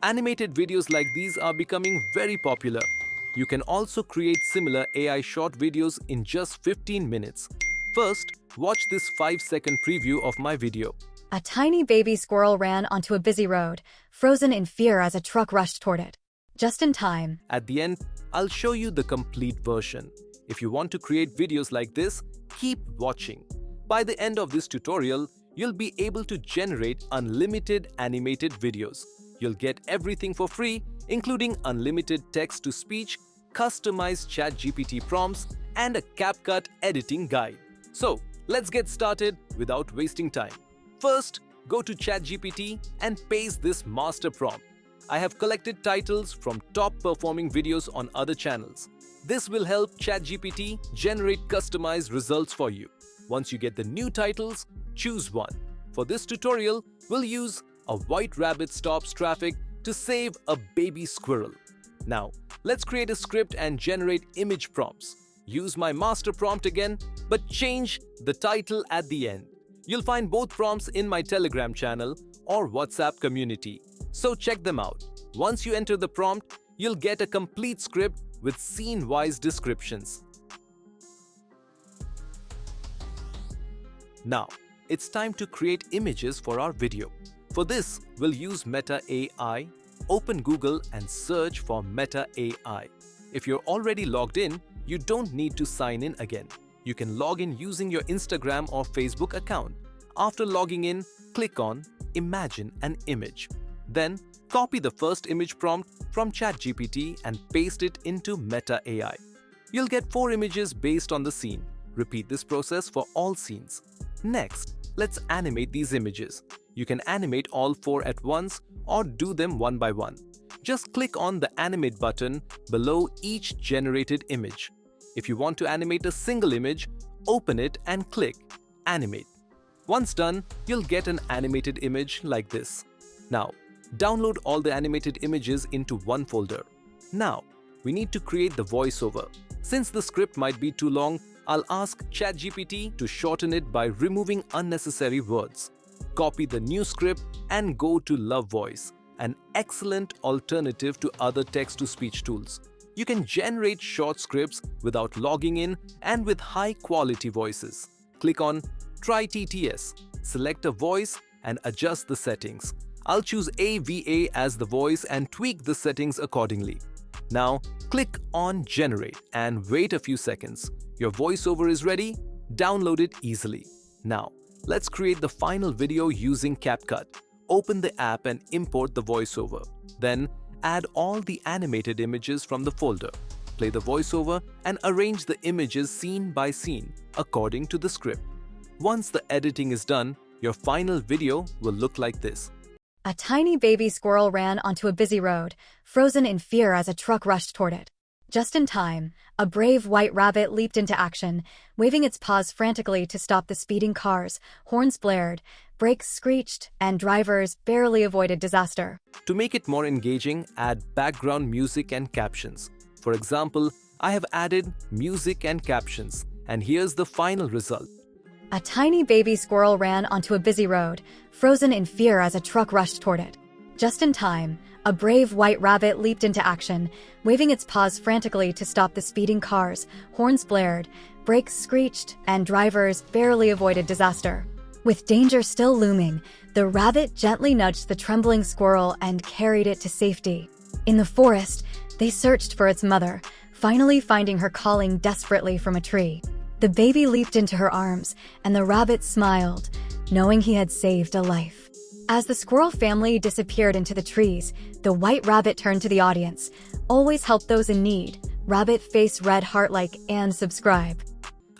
Animated videos like these are becoming very popular. You can also create similar AI short videos in just 15 minutes. First, watch this 5-second preview of my video. A tiny baby squirrel ran onto a busy road, frozen in fear as a truck rushed toward it. Just in time. At the end, I'll show you the complete version. If you want to create videos like this, keep watching. By the end of this tutorial, you'll be able to generate unlimited animated videos. You'll get everything for free, including unlimited text-to-speech, customized ChatGPT prompts, and a CapCut editing guide. So, let's get started without wasting time. First, go to ChatGPT and paste this master prompt. I have collected titles from top-performing videos on other channels. This will help ChatGPT generate customized results for you. Once you get the new titles, choose one. For this tutorial, we'll use a white rabbit stops traffic to save a baby squirrel. Now, let's create a script and generate image prompts. Use my master prompt again, but change the title at the end. You'll find both prompts in my Telegram channel or WhatsApp community, so check them out. Once you enter the prompt, you'll get a complete script with scene-wise descriptions. Now, it's time to create images for our video. For this, we'll use Meta AI. Open Google and search for Meta AI. If you're already logged in, you don't need to sign in again. You can log in using your Instagram or Facebook account. After logging in, click on Imagine an image. Then, copy the first image prompt from ChatGPT and paste it into Meta AI. You'll get 4 images based on the scene. Repeat this process for all scenes. Next, let's animate these images. You can animate all 4 at once or do them one by one. Just click on the Animate button below each generated image. If you want to animate a single image, open it and click Animate. Once done, you'll get an animated image like this. Now, download all the animated images into one folder. Now, we need to create the voiceover. Since the script might be too long, I'll ask ChatGPT to shorten it by removing unnecessary words. Copy the new script and go to Love Voice, an excellent alternative to other text-to-speech tools. You can generate short scripts without logging in and with high-quality voices. Click on Try TTS, select a voice and adjust the settings. I'll choose AVA as the voice and tweak the settings accordingly. Now, click on Generate and wait a few seconds. Your voiceover is ready. Download it easily. Now, let's create the final video using CapCut. Open the app and import the voiceover. Then, add all the animated images from the folder. Play the voiceover and arrange the images scene by scene according to the script. Once the editing is done, your final video will look like this. A tiny baby squirrel ran onto a busy road, frozen in fear as a truck rushed toward it. Just in time, a brave white rabbit leaped into action, waving its paws frantically to stop the speeding cars. Horns blared, brakes screeched, and drivers barely avoided disaster. To make it more engaging, add background music and captions. For example, I have added music and captions, and here's the final result. A tiny baby squirrel ran onto a busy road, frozen in fear as a truck rushed toward it. Just in time, a brave white rabbit leaped into action, waving its paws frantically to stop the speeding cars. Horns blared, brakes screeched, and drivers barely avoided disaster. With danger still looming, the rabbit gently nudged the trembling squirrel and carried it to safety. In the forest, they searched for its mother, finally finding her calling desperately from a tree. The baby leaped into her arms, and the rabbit smiled, knowing he had saved a life. As the squirrel family disappeared into the trees, the white rabbit turned to the audience. Always help those in need. Rabbit face red heart like and subscribe.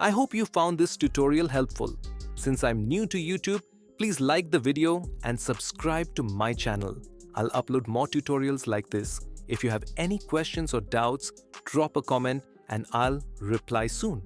I hope you found this tutorial helpful. Since I'm new to YouTube, please like the video and subscribe to my channel. I'll upload more tutorials like this. If you have any questions or doubts, drop a comment and I'll reply soon.